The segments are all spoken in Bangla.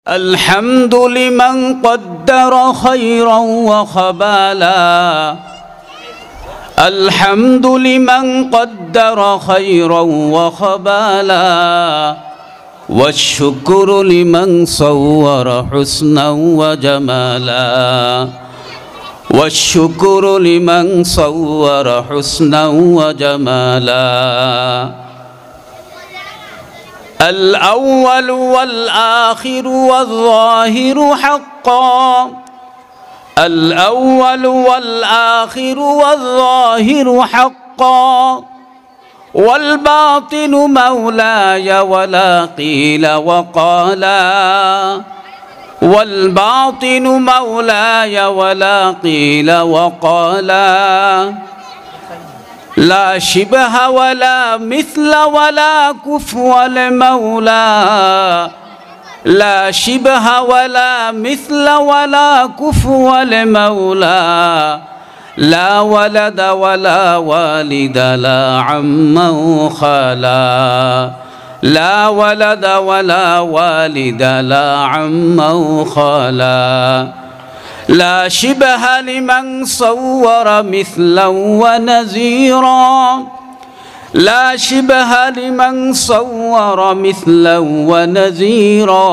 الحمد لمن قدر خيرا وخبالا الحمد لمن قدر خيرا وخبالا والشكر لمن صور حسنا وجمالا والشكر لمن صور حسنا وجمالا الأول والآخر والظاهر حقا الأول والآخر والظاهر حقا والباطن مولاي ولا قيل وقالا والباطن مولاي ولا قيل وقالا لا شبه ولا مثل ولا كفو المولى لا شبه ولا مثل ولا كفو المولى لا ولد ولا والد لا عم خالا لا ولد ولا والد لا عم خالا لا شبه لمن صور مثلا ونزيرا لا شبه لمن صور مثلا ونزيرا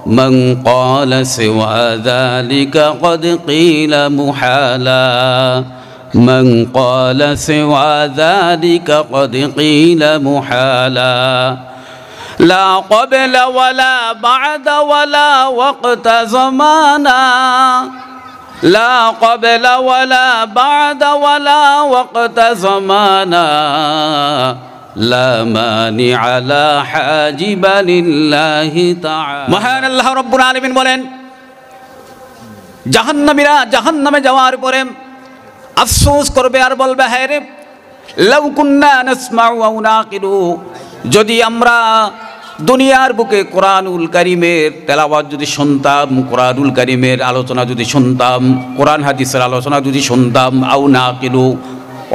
من قال سوى ذلك قد قيل محالا من قال سوى ذلك قد قيل محالا لا قبل ولا بعد ولا وقت زمانا لا قبل ولا بعد ولا وقت زمانا لا مانع لا حاجب لله تعالى মহান আল্লাহ রব্বুল আলামিন বলেন জাহান্নামীরা জাহান্নামে যাওয়ার পরে আফসোস করবে আর বলবে হায় রে লাউ কুন্না নাসমাউ ওয়া নাকিলু যদি আমরা দুনিয়ার বুকে কোরআনুল কারীমের তেলাওয়াত যদি শুনতাম কোরআনুল কারীমের আলোচনা যদি শুনতাম কোরআন হাদিসের আলোচনা যদি শুনতাম আও নাকিলু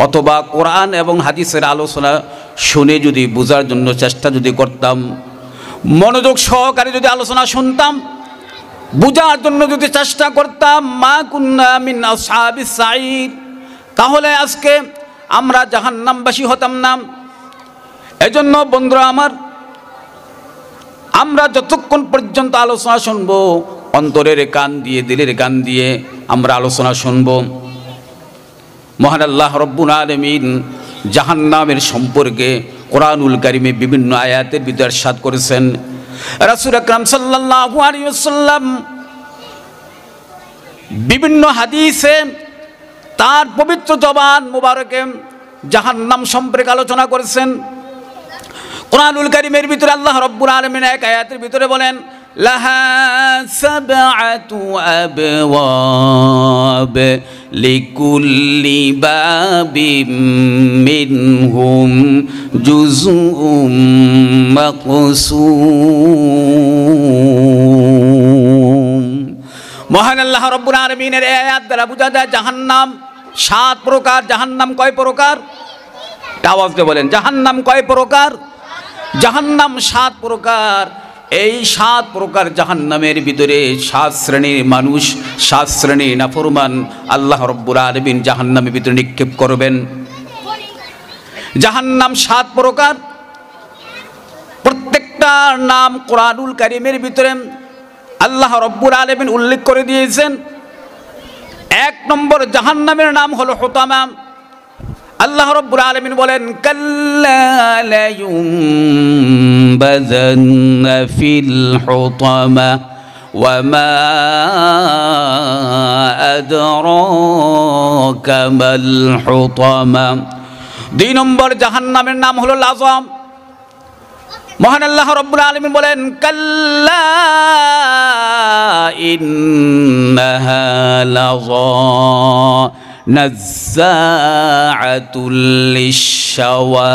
অথবা কোরআন এবং হাদিসের আলোচনা শুনে যদি বোঝার জন্য চেষ্টা যদি করতাম মনোযোগ সহকারে যদি আলোচনা শুনতাম বোঝার জন্য যদি চেষ্টা করতাম মা কুন্না মিন আসহাবিস সাঈদ তাহলে আজকে আমরা জাহান্নামবাসী হতাম না। এজন্য বন্ধুরা আমার আমরা যতক্ষণ পর্যন্ত আলোচনা শুনবো অন্তরের কান দিয়ে দিলের কান দিয়ে আমরা আলোচনা শুনবো। মহান আল্লাহ রব্বুল আলামিন জাহান্নামের সম্পর্কে কোরআনুল কারীমে বিভিন্ন আয়াতের ভিতরে ইরশাদ করেছেন। রাসূল আকরাম সাল্লাল্লাহু আলাইহি ওয়াসাল্লাম বিভিন্ন হাদিসে তার পবিত্র জবান মুবারকে জাহান্নাম সম্পর্কে আলোচনা করেছেন। কোরআনুল কারীমের ভিতরে আল্লাহ রব্বুল আলামিন এক আয়াতের ভিতরে বলেন লাহা সাবআতু আবওয়াব লিকুল্লি বাবিম মিনহুম জুজউম মাকসুম। মহান আল্লাহ রব্বুল আলামিনের এই আয়াত দ্বারা বোঝা যায় জাহান্নাম 7 প্রকার। জাহান্নাম কয় প্রকার? আওয়াজ দিয়ে বলেন জাহান্নাম কয় প্রকার? জাহান্নাম 7 প্রকার। এই 7 প্রকার জাহান্নামের ভিতরে 7 শ্রেণীর মানুষ 7 শ্রেণীর নাফরমান আল্লাহ রব্বুল আলামিন জাহান্নামের ভিতরে নিক্ষেপ করবেন। জাহান্নাম 7 প্রকার, প্রত্যেকটার নাম কোরআনুল কারীমের ভিতরে আল্লাহ রব্বুল আলামিন উল্লেখ করে দিয়েছেন। 1 নম্বর জাহান্নামের নাম হলো হুতামা। আল্লাহ রব্বুল আলামিন বলেন কাল্লা লা ইউনবাযান্না ফিল হুতামা ওয়া মা আদরাকা মাল হুতামা। 2 নম্বর জাহান্নামের নাম হলো লাযা। মহান আল্লাহ রব্বুল আলামিন বলেন কাল্লা ইন্নাহা লাযা নাজ্জাআতুল লিশ-শাওয়া।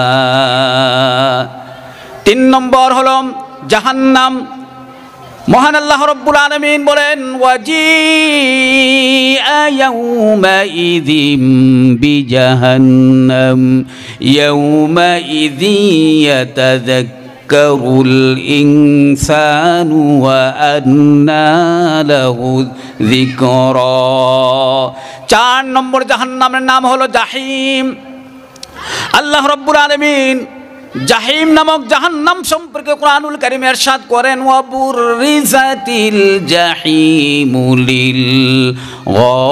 3 নম্বর হলো জাহান্নাম। মহান আল্লাহ রব্বুল আলামিন বলেন ওয়াজিআ ইয়াউমাইযিম বিজাহান্নাম ইয়াউমাইযি ইয়াতাযাক্কারু ইয়াযাক্কারুল ইনসানু ওয়া আন্না লাহু যিকরা। 4 নম্বর জাহান্নামের নাম হলো জাহিম। আল্লাহ রাব্বুল আলামিন জাহিম নামক জাহান্নাম সম্পর্কে কোরআনুল কারীমে ইরশাদ করেন, ওয়া বুররিজাতিল জাহিমু লিল গাওয়িন।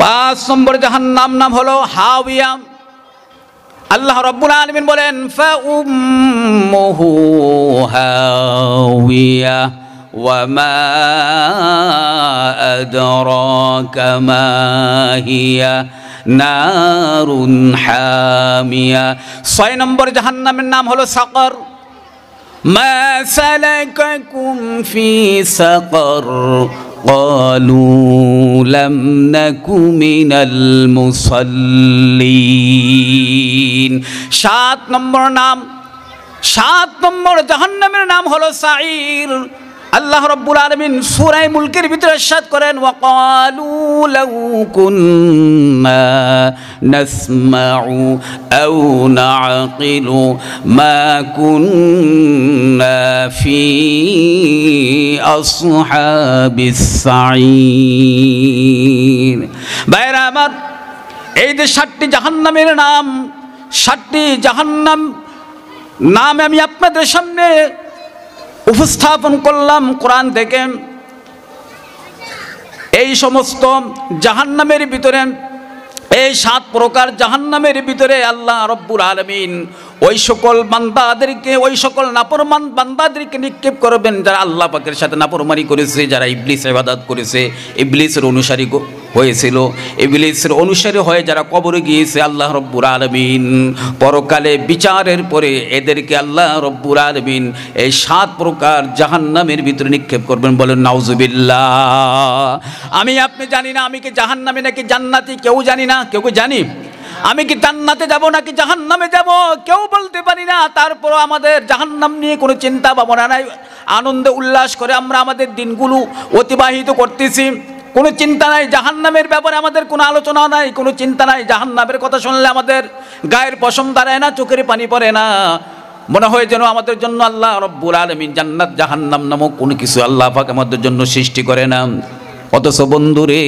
5 নম্বর জাহান্নাম নাম হলো হাওয়িয়া। আল্লাহ রাব্বুল আলামিন বলেন, ফা উম্মুহু হাওয়িয়া ওয়া মা আদরাকা মা হিয়া নারুন হামিয়া। 6 নম্বর জাহান্নামের নাম হলো সাকর। মা সালাকাকুম ফি সাকর ক্বালু লাম নাকু মিনাল মুসাল্লিন। 7 নম্বর জাহান্নামের নাম হলো সাঈর। আল্লাহ রাব্বুল আলামিন সূরা মুলকের ভিতরে ইরশাদ করেন, ওয়া ক্বালু লাউ কুন্না নাসমাউ আও নাআকিলু মা কুন্না ফি আসহাবিস সাঈর। ভাইরা আমার, এই যে 7টি জাহান্নামের নাম, 7টি জাহান্নাম নাম আমি আপনাদের সামনে উপস্থাপন করলাম কোরআন থেকে। এই সমস্ত জাহান্নামের ভিতরে, এই 7 প্রকার জাহান্নামের ভিতরে আল্লাহ রাব্বুল আলামিন ওই সকল বান্দাদেরকে, ওই সকল নাফরমান বান্দাদেরকে নিক্ষেপ করবেন যারা আল্লাহ পাকের সাথে নাফরমানি করেছে, যারা ইবলিস ইবাদত করেছে, ইবলিসের অনুসারী হয়েছিল, ইবলিসের অনুসারী হয়ে যারা কবরে গিয়েছে। আল্লাহ রাব্বুল আলামিন পরকালে বিচারের পরে এদেরকে আল্লাহ রাব্বুল আলামিন এই 7 প্রকার জাহান্নামের ভিতরে নিক্ষেপ করবেন। বলেন নাউজুবিল্লাহ। আমি আপনি জানি না আমি কি জাহান্নামে নাকি জান্নাতি, কেউ জানি না। কেউ কি জানি আমি কি জান্নাতে যাব নাকি জাহান্নামে যাব? কেউ বলতে পারি না। তারপর আমাদের জাহান্নাম নিয়ে কোনো চিন্তা ভাবনা নাই, আনন্দে উল্লাস করে আমরা আমাদের দিনগুলো অতিবাহিত করতেছি। কোনো চিন্তা নাই, জাহান্নামের ব্যাপারে আমাদের কোনো আলোচনা নাই, কোনো চিন্তা নাই। জাহান্নামের কথা শুনলে আমাদের গায়ের পশম দাঁড়ায় না, চোখের পানি পড়ে না। মনে হয় যেন আমাদের জন্য আল্লাহ রাব্বুল আলামিন জান্নাত জাহান্নাম নামক কোনো কিছু আল্লাহ পাক আমাদের জন্য সৃষ্টি করে না। অথচ বন্ধুরে,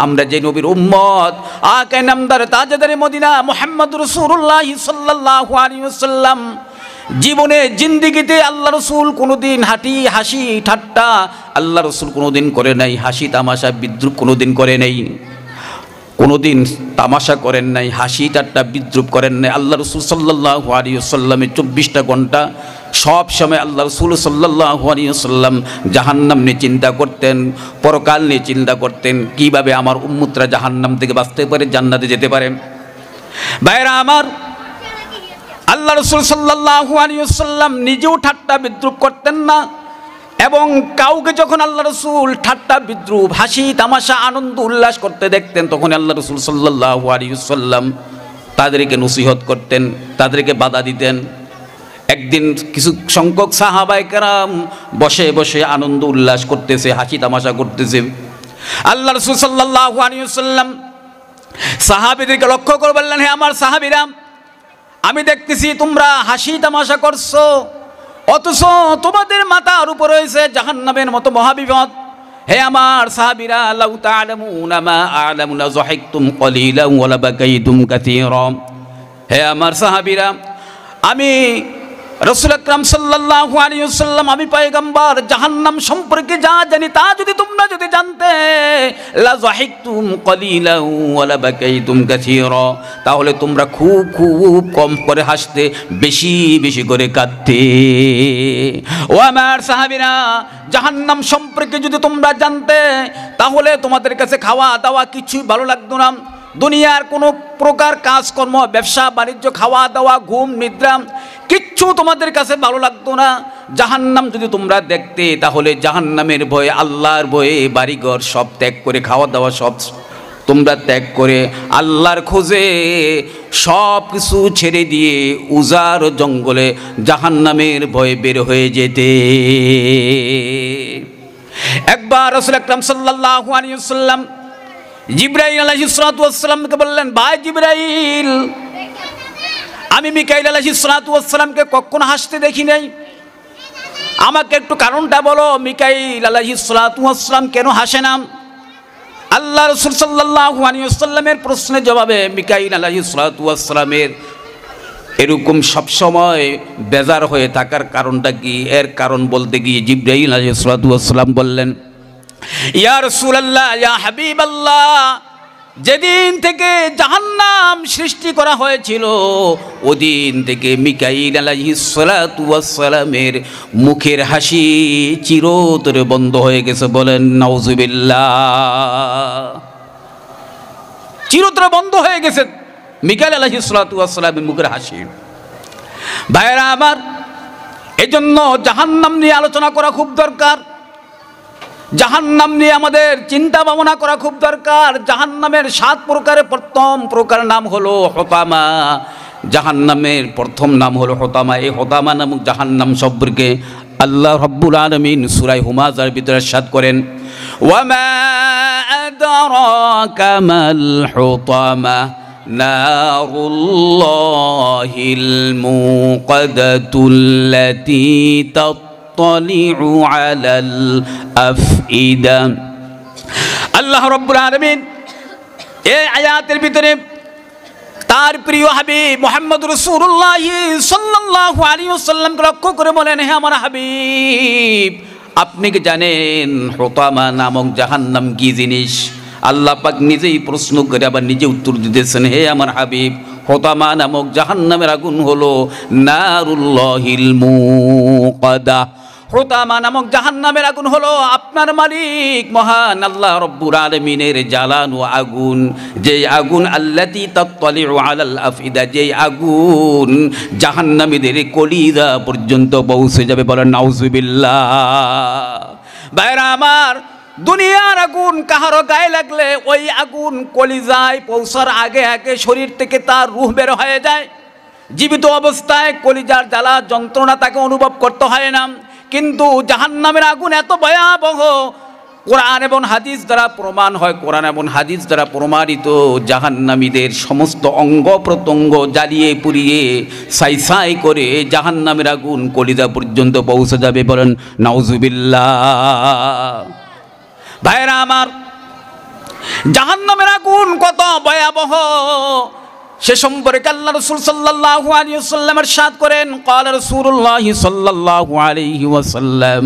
আমরা যে নবীর উম্মত, আকা নামদার তাজদারে মদিনা মুহাম্মদুর রাসূলুল্লাহ সাল্লাল্লাহু আলাইহি ওয়াসাল্লাম, জীবনে জিন্দেগিতে আল্লাহ রসুল কোনোদিন হাসি ঠাট্টা আল্লাহ রসুল কোনোদিন করে নাই, হাসি তামাশা বিদ্রুপ কোনোদিন করে নাই, কোনোদিন তামাশা করেন নাই, হাসি ঠাট্টা বিদ্রুপ করেন নাই। আল্লাহ রসুল সাল্লাল্লাহু আলাইহি ওয়াসাল্লামের 24টা ঘন্টা সব সময় আল্লাহ রসুল সাল্লাল্লাহু আলাইহি ওয়াসাল্লাম জাহান্নাম নিয়ে চিন্তা করতেন, পরকাল নিয়ে চিন্তা করতেন, কিভাবে আমার উম্মতরা জাহান্নাম থেকে বাঁচতে পারে, জান্নাতে যেতে পারে। ভাইরা আমার, আল্লাহ রসুল সাল্লাল্লাহু আলাইহি ওয়াসাল্লাম নিজেও ঠাট্টা বিদ্রুপ করতেন না, এবং কাউকে যখন আল্লাহ রসুল ঠাট্টা বিদ্রুপ, হাসি তামাশা, আনন্দ উল্লাস করতে দেখতেন, তখন আল্লাহ রসুল সাল্লাল্লাহু আলাইহি ওয়াসাল্লাম তাদেরকে নসিহত করতেন, তাদেরকে বাধা দিতেন। একদিন কিছু সংখ্যক সাহাবায়ে কেরাম বসে বসে আনন্দ উল্লাস করতেছে, হাসি তামাশা করতেছে। আল্লাহ রসুল সাল্লাল্লাহু আলাইহি ওয়াসাল্লাম সাহাবীদেরকে লক্ষ্য করে বললেন, হে আমার সাহাবীরা, আমি দেখতেছি তোমরা হাসি তামাশা করছো, অথচ তোমাদের মাথার উপর রয়েছে জাহান্নামের মতো মহাবিপদ। হে আমার সাহাবীরা, লাউ তা'লামুনা মা আ'লামু লা যাহিকতুম কলিলান ওয়া লা বাকাইতুম কাসীরা। হে আমার সাহাবীরা, আমি রাসূল আকরাম সাল্লাল্লাহু আলাইহি ওয়াসাল্লাম, আমি পয়গম্বর, জাহান্নাম সম্পর্কে যা জানি তা যদি তোমরা জানতে, লা যাহিকতুম কলিলান ওয়া লা বাকাইতুম কাসীরা, তাহলে তোমরা খুব খুব কম করে হাসতে, বেশি বেশি করে কাঁদতে। ও আমার সাহাবীরা, জাহান্নাম সম্পর্কে যদি তোমরা জানতে, তাহলে তোমাদের কাছে খাওয়া দাওয়া কিছুই ভালো লাগতো না, দুনিয়ার কোনো প্রকার কাজকর্ম, ব্যবসা বাণিজ্য, খাওয়া দাওয়া, ঘুম নিদ্রা কিচ্ছু তোমাদের কাছে ভালো লাগতো না। জাহান্নাম যদি তোমরা দেখতে, তাহলে জাহান্নামের ভয়ে, আল্লাহর ভয়ে বাড়িঘর সব ত্যাগ করে, খাওয়া দাওয়া সব তোমরা ত্যাগ করে, আল্লাহর খোঁজে সব কিছু ছেড়ে দিয়ে উজাড় জঙ্গলে জাহান্নামের ভয়ে বের হয়ে যেতে। একবার রাসূল আকরাম সাল্লাল্লাহু আলাইহি ওয়াসাল্লাম জিবরাইল আলাইহিস সালাতু ওয়াস সালামকে বললেন, ভাই জিবরাইল, আমি মিকাইল আলাইহিস সালাতু ওয়াস সালামকে কখনো হাসতে দেখি নাই, আমাকে একটু কারণটা বলো, মিকাইল আলাইহিস সালাতু ওয়াস সালাম কেন হাসে না? আল্লাহ রাসূল সাল্লাল্লাহু আলাইহি ওয়াসাল্লামের প্রশ্নের জবাবে মিকাইল আলাইহিস সালাতু ওয়াস সালামের এরকম সবসময় বেজার হয়ে থাকার কারণটা কি? এর কারণ বলতে গিয়ে জিবরাইল আলাইহিস সালাতু ওয়াস সালাম বললেন, ইয়া রাসূলুল্লাহ, ইয়া হাবিবাল্লাহ, যেদিন থেকে জাহান্নাম সৃষ্টি করা হয়েছিল ওদিন থেকে মিকাইল আলাইহিস সালাতু ওয়াস সালামের মুখের হাসি চিরতরে বন্ধ হয়ে গেছে। বলেন নাউজুবিল্লাহ। চিরতরে বন্ধ হয়ে গেছে মিকাইল আলাইহিস সালাতু ওয়াস সালামের মুখের হাসি। ভাইরা আমার, এজন্য জাহান্নাম নিয়ে আলোচনা করা খুব দরকার, জাহান্নাম নিয়ে আমাদের চিন্তা ভাবনা করা খুব দরকার। জাহান্নামের 7 প্রকারের প্রথম প্রকার নাম হলো হতামা। জাহান্নামের প্রথম নাম হলো হতামা। এই হতামা নামক জাহান্নাম সম্পর্কে আল্লাহ রাব্বুল আলামিন সূরা হুমাযার ভিতরে ইরশাদ করেন, ওয়ামা আদরাকা মাল হুতামা নারুল্লাহিল মুকাদাতুল্লাতী তাত্তালিউ আলাল আফইদা। আল্লাহ রাব্বুল আলামিন এই আয়াতের ভিতরে তার প্রিয় হাবিব মুহাম্মদ রাসূলুল্লাহ সাল্লাল্লাহু আলাইহি ওয়াসাল্লামকে লক্ষ্য করে বলেন, হে আমার হাবিব, আপনি কি জানেন হুতামা নামক জাহান্নাম কি জিনিস? আল্লাহ পাক নিজেই প্রশ্ন করে আবার নিজে উত্তর দিতেছেন, হে আমার হাবিব, হুতামা নামক জাহান্নামের আগুন হলো নারুল্লাহিল মুকাদা। হুতামা নামক জাহান্নামের আগুন হলো আপনার মালিক মহান আল্লাহ রব্বুল আলামিনের জ্বালানো আগুন, যেই আগুন আল্লাতী তাত্তালিউ আলাল আফইদা, যেই আগুন জাহান্নামীদের কলিজা পর্যন্ত পৌঁছে যাবে। বলেন নাউজুবিল্লাহ। ভাইরা আমার, দুনিয়ার আগুন কাহারো গায়ে লাগলে ওই আগুন কলিজায় পৌঁছার আগে আগে শরীর থেকে তার রূহ বের হয়ে যায়। জীবিত অবস্থায় কলিজার জ্বালা যন্ত্রণা তাকে অনুভব করতে হয় না, কিন্তু জাহান্নামের আগুন এত ভয়াবহ। কোরআন এবং হাদিস দ্বারা প্রমাণ হয়, কোরআন এবং হাদিস দ্বারা প্রমাণিত, জাহান্নামীদের সমস্ত অঙ্গ প্রত্যঙ্গ জ্বালিয়ে পুড়িয়ে ছাই ছাই করে জাহান্নামের আগুন কলিজা পর্যন্ত পৌঁছে যাবে। বলেন নাউজুবিল্লাহ। ভাইরা আমার, জাহান্নামের আগুন কত ভয়াবহ সে সম্পর্কে আল্লাহ রাসূল সাল্লাল্লাহু আলাইহি ওয়াসাল্লাম ইরশাদ করেন, ক্বালা রাসূলুল্লাহ সাল্লাল্লাহু আলাইহি ওয়াসাল্লাম,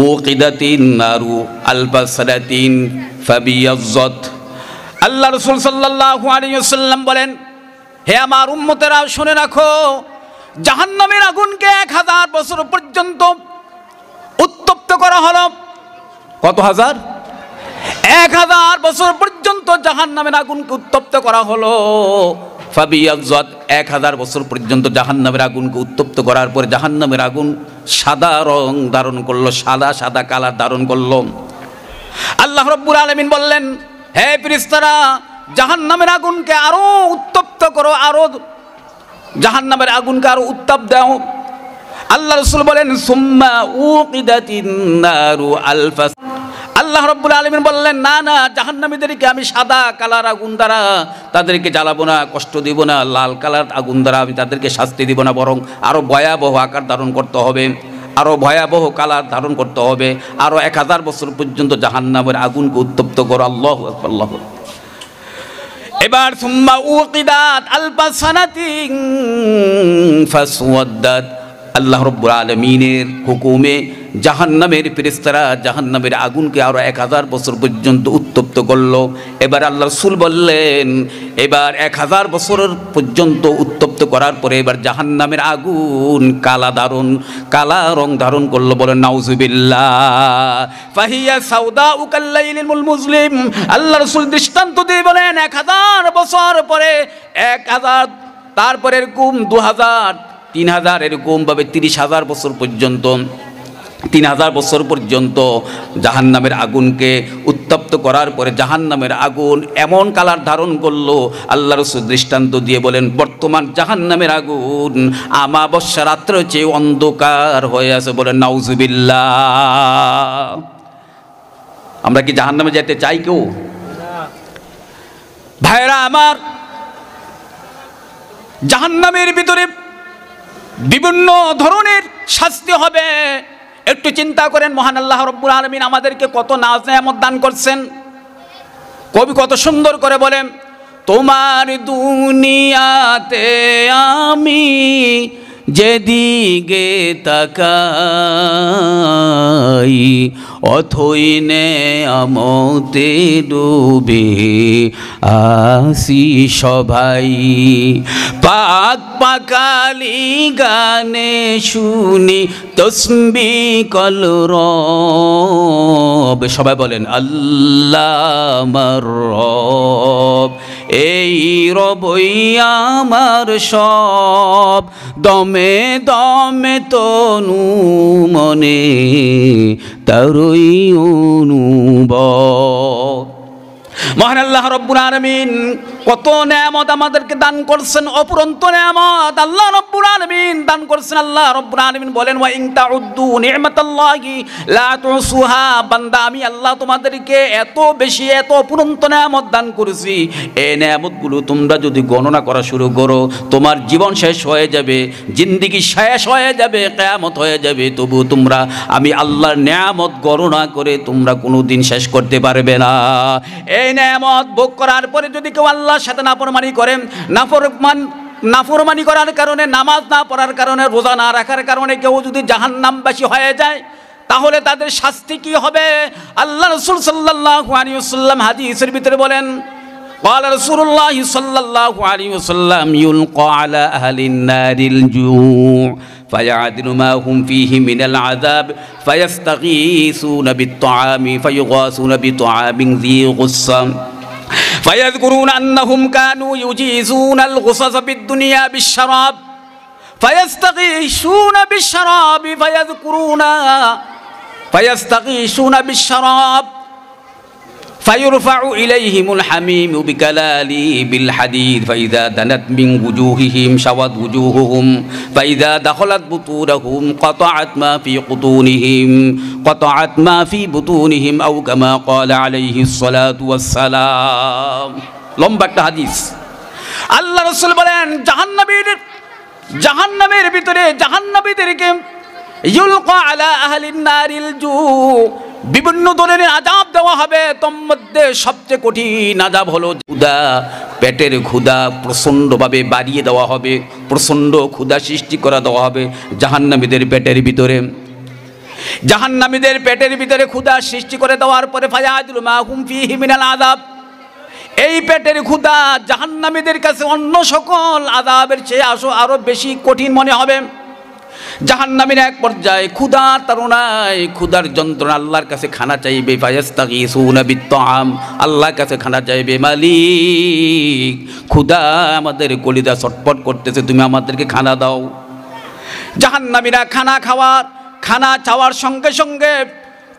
উকিদাতিন নারু আলফা সানাতিন ফাবিয়াজ্জাত। আল্লাহ রাসূল সাল্লাল্লাহু আলাইহি ওয়াসাল্লাম বলেন, হে আমার উম্মতেরা শুনে রাখো, জাহান্নামের আগুনকে 1000 বছর পর্যন্ত উত্তপ্ত করা হলো। কত হাজার? 1000 বছর পর্যন্ত জাহান্নামের আগুনকে উত্তপ্ত করা হলো। ফাবিয়াজ্জাত, 1000 বছর পর্যন্ত জাহান্নামের আগুনকে উত্তপ্ত করার পরে জাহান্নামের আগুন সাদা রং ধারণ করলো, সাদা সাদা কালার ধারণ করলো। আল্লাহ রাব্বুল আলামিন বললেন, হে ফেরেশতারা, জাহান্নামের আগুনকে আরো উত্তপ্ত করো, আরো জাহান্নামের আগুনকে আরো উত্তাপ দাও। আল্লাহ রাসূল বলেন, সুম্মা উকিদাতিন নারু আলফা। আল্লাহ রাব্বুল আলামিন বললেন, না না, জাহান্নামীদেরকে আমি সাদা কালার আগুন দ্বারা তাদেরকে জ্বালাবো না, কষ্ট দিব না, লাল কালার আগুন দ্বারা আমি তাদেরকে শাস্তি দিব না, বরং আরো ভয়াবহ আকার ধারণ করতে হবে, আরো ভয়াবহ কালার ধারণ করতে হবে, আরো 1000 বছর পর্যন্ত জাহান্নামের আগুনকে উত্তপ্ত করো। আল্লাহু আকবার, আল্লাহু আকবার। এবার সুম্মা উকিদাত আলফা সানাতিন ফাসওয়াদ্দাত। আল্লাহ রাব্বুল আলামিনের হুকুমে জাহান্নামের ফেরেশতারা জাহান্নামের আগুনকে আরো 1000 বছর পর্যন্ত উত্তপ্ত করলো। এবার আল্লাহ রাসূল বললেন, এবার 1000 বছর পর্যন্ত উত্তপ্ত করার পরে এবার জাহান্নামের আগুন কালা রং ধারণ করলো। বলেন নাউজুবিল্লাহ। ফাহিয়া সাউদাউ কাল্লাইলিল মুজলিম। আল্লাহ রাসূল দৃষ্টান্ত দিয়ে বলেন, 1000 বছর পরে 1000, তারপরে এরকম 2000, 3000, এরকম ভাবে 30,000 বছর পর্যন্ত, 3000 বছর পর্যন্ত জাহান্নামের আগুনকে উত্তপ্ত করার পরে জাহান্নামের আগুন এমন কালার ধারণ করলো, আল্লাহ রাসূল দৃষ্টান্ত দিয়ে বলেন, বর্তমান জাহান্নামের আগুন আমাবস্যা রাত্রের চেয়ে অন্ধকার হয়ে আছে। বলেন নাউজুবিল্লাহ। আমরা কি জাহান্নামে যেতে চাই কেউ? ভাইরা আমার, জাহান্নামের ভিতরে বিভিন্ন ধরনের শাস্তি হবে। একটু চিন্তা করেন, মহান আল্লাহ রব্বুল আলামিন আমাদেরকে কত নাজ নেয়ামত দান করছেন। কবি কত সুন্দর করে বলেন, তোমার দুনিয়াতে আমি যেদিকে তাকাই, অথই নেয়ামতে ডুবে আসি সবাই। পাক পাকালি গানে শুনি তসবিহ কলরব, সবাই বলেন আল্লাহ আমার রব, এই রবই আমার সব, দমে দমে তনু মনে তারই অনুভব। মহান আল্লাহ রব্বুল আলামিন কত নেয়ামত আমাদেরকে দান করছেন, অপুরন্ত নেয়ামত আল্লাহ রব্বুল আলামিন দান করছেন। আল্লাহ রব্বুল আলামিন বলেন, ওয়া ইন তাউদ্দু নি'মাতাল্লাহি লা তুহসুহা। বান্দা, আমি আল্লাহ তোমাদেরকে এত বেশি, এত অপুরন্ত নেয়ামত দান করেছি, এই নেয়ামতগুলো তোমরা যদি গণনা করা শুরু করো, তোমার জীবন শেষ হয়ে যাবে, জিন্দেগি শেষ হয়ে যাবে, কিয়ামত হয়ে যাবে, তবু তোমরা আমি আল্লাহর নেয়ামত গণনা করে তোমরা কোনোদিন শেষ করতে পারবে না। এই নেয়ামত ভোগ করার পরে যদি কেউ আল্লাহর সাথে নাফরমানি করে, নাফরমানি করার কারণে, নামাজ না পড়ার কারণে, রোজা না রাখার কারণে কেউ যদি জাহান্নামবাসী হয়ে যায়, তাহলে তাদের শাস্তি কি হবে? আল্লাহ রাসূল সাল্লাল্লাহু আলাইহি ওয়াসাল্লাম হাদিসের ভিতরে বলেন, قال رسول الله صلى الله عليه وسلم يلقى على أهل النار الجوع فيعدل ما هم فيه من العذاب فيستغيثون بالطعام فيغاثون بطعام ذي غصة فيذكرون أنهم كانوا يجيزون الغصص بالدنيا بالشراب فيستغيثون بالشراب فيستغيثون بالشراب فيرفع إليهم الحميم بكلالي بالحديد فإذا دنت من وجوههم شوت وجوههم فإذا دخلت بطونهم قطعت ما في بطونهم أو كما قال عليه الصلاة والسلام। লম্বা একটা হাদিস। আল্লাহ রাসূল বলেন, জাহান্নামের ভিতরে জাহান্নামীদেরকে ইউলকা আলা আহলিন নারিল জু, বিভিন্ন ধরনের আযাব দেওয়া হবে। তোর মধ্যে সবচেয়ে কঠিন আযাব হলো ক্ষুধা, পেটের ক্ষুধা প্রচণ্ডভাবে বাড়িয়ে দেওয়া হবে, প্রচণ্ড ক্ষুধা সৃষ্টি করা দেওয়া হবে জাহান্নামীদের পেটের ভিতরে। জাহান্নামীদের পেটের ভিতরে ক্ষুধা সৃষ্টি করে দেওয়ার পরে ফায়াদুল মা হুম ফীহি মিনাল আযাব, এই পেটের ক্ষুধা জাহান্নামীদের কাছে অন্য সকল আযাবের চেয়ে আরো বেশি কঠিন মনে হবে। জাহান্নামীর এক পর্যায়ে ক্ষুধার তাড়নায়, ক্ষুধার যন্ত্রণা আল্লাহর কাছে খানা চাইবে। ফায়াস্তাগীসুনা বিত্তাআম, আল্লাহর কাছে খানা চাইবে, মালিক ক্ষুধা আমাদের কলিজা ছটফট করতেছে, তুমি আমাদেরকে খানা দাও। জাহান্নামীরা খানা চাওয়ার সঙ্গে সঙ্গে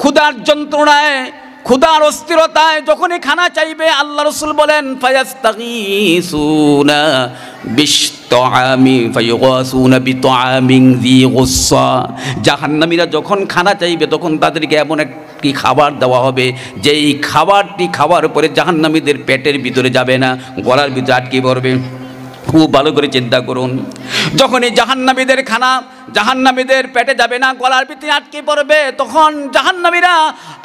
ক্ষুধার যন্ত্রণায়, ক্ষুধার অস্থিরতায় যখনই খানা চাইবে, আল্লাহ রাসূল বলেন ফায়াস্তাগীসুনা বিত্তাআমি ফায়ুগাসুনা বিত্তাআমিন যী গুসসা। জাহান্নামীরা যখন খানা চাইবে তখন তাদেরকে এমন একটি খাবার দেওয়া হবে, যেই খাবারটি খাওয়ার পরে জাহান্নামীদের পেটের ভিতরে যাবে না, গলার ভিতরে আটকে পড়বে। খুব ভালো করে চিন্তা করুন, যখনই জাহান্নামীদের পেটে যাবে না, গলার ভিতরে আটকে পড়বে, তখন জাহান্নামীরা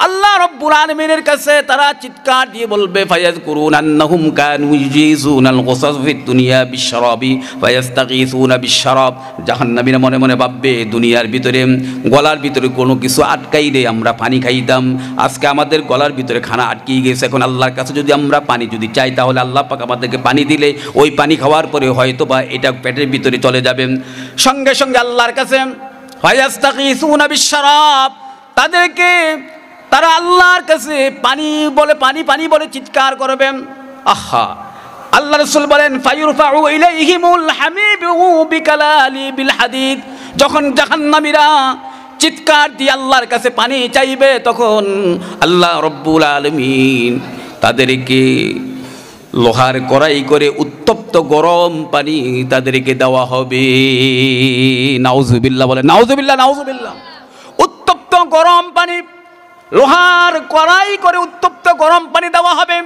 আল্লাহ রব্বুল আলামিনের কাছে তারা চিৎকার দিয়ে বলবে, ফায়াযকুরুনা আন্নাহুম কানু ইউজিজুনাল গুসাস ফিদ দুনিয়া বিশরাবি ফায়াস্তাগীসুনা বিশরাব। জাহান্নামীরা মনে মনে ভাববে, দুনিয়ার ভিতরে গলার ভিতরে কোনো কিছু আটকাইলে আমরা পানি খাইতাম, আজকে আমাদের গলার ভিতরে খানা আটকে গেছে, এখন আল্লাহর কাছে যদি আমরা পানি যদি চাই, তাহলে আল্লাহ পাক আমাদেরকে পানি দিলে ওই পানি খাওয়ার পরে হয়তো বা এটা পেটের ভিতরে চলে যাবে। সঙ্গে সঙ্গে আল্লাহর কাছে ফায়াস্তাগীসুনা বিশরাব, তারা আল্লাহর কাছে পানি বলে চিৎকার করবেন। আহা, আল্লাহ রাসূল বলেন ফায়ুরফাউ ইলাইহিমুল হামিমু বিকালালি বিল হাদিদ। যখন জাহান্নামীরা চিৎকার দিয়ে আল্লাহর কাছে পানি চাইবে, তখন আল্লাহ রব্বুল আলামিন তাদেরকে লোহার কড়াই করে উত্তপ্ত গরম পানি তাদেরকে দেওয়া হবে। নাউজুবিল্লাহ বলে, নাউজুবিল্লাহ। উত্তপ্ত গরম পানি লোহার কড়াই করে উত্তপ্ত গরম পানি দেওয়া হবে।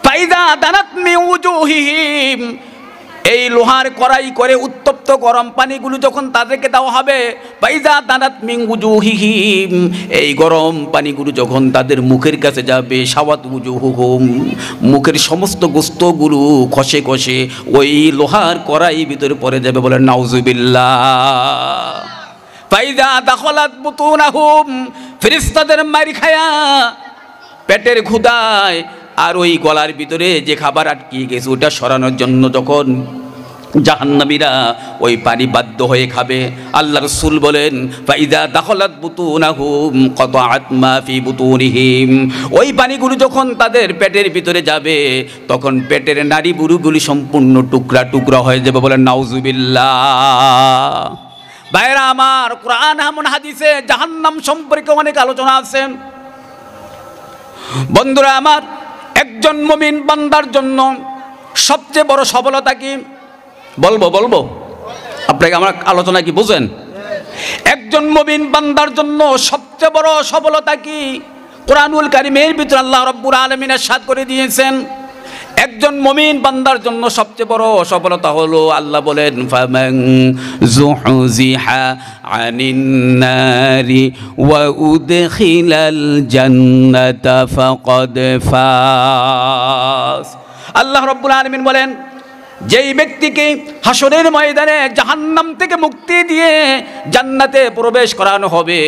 ফাইদা দানাত মিন উজুহিহিম, এই লোহার কড়াই করে উত্তপ্ত গরম পানিগুলো যখন তাদেরকে দেওয়া হবে, ফাইদা দানাত মিন উজুহিহিম, এই গরম পানিগুলো যখন তাদের মুখের কাছে যাবে, সাওয়াত উজুহুহুম, মুখের সমস্ত গোস্তগুলো খসে খসে ওই লোহার কড়াই ভিতরে পড়ে যাবে। বলেন নাউজুবিল্লাহ। ফাইদা দাখালাত বুতুনাহুম, ফেরেশতাদের মারি খায়া পেটের ক্ষুধায় আর ওই গলার ভিতরে যে খাবার আটকিয়ে গেছে ওটা সরানোর জন্য যখন জাহান্নামীরা ওই পানি বাধ্য হয়ে খাবে, আল্লাহ রাসূল বলেন ফাইদা দাখালাত বুতুনাহুম কাতাআত মা ফি বুতুনিহিম, ওই পানিগুলো যখন তাদের পেটের ভিতরে যাবে তখন পেটের নাড়ি বুড়ুগুলি সম্পূর্ণ টুকরা টুকরা হয়ে যাবে। বলেন নাউজুবিল্লাহ। ভাইরা আমার, কোরআন এমন হাদিসে জাহান্নাম সম্পর্কে অনেক আলোচনা আছে। বন্ধুরা আমার, একজন মুমিন বান্দার জন্য সবচেয়ে বড় সফলতা কি? বলবো আপনাকে আমার আলোচনা কি বুঝেন? একজন মুমিন বান্দার জন্য সবচেয়ে বড় সফলতা কি? কোরআনুল কারীমের ভিতরে আল্লাহ রাব্বুল আলামিন ইরশাদ করে দিয়েছেন, একজন মুমিন বান্দার জন্য সবচেয়ে বড় সফলতা হলো, আল্লাহ বলেন ফামান যুহজিহা আনিন নারি ওয়া উদখিলাল জান্নাতা ফাকাদ ফাজ। আল্লাহ রাব্বুল আলামিন বলেন, যেই ব্যক্তিকে হাসরের ময়দানে জাহান্নাম থেকে মুক্তি দিয়ে জান্নাতে প্রবেশ করানো হবে,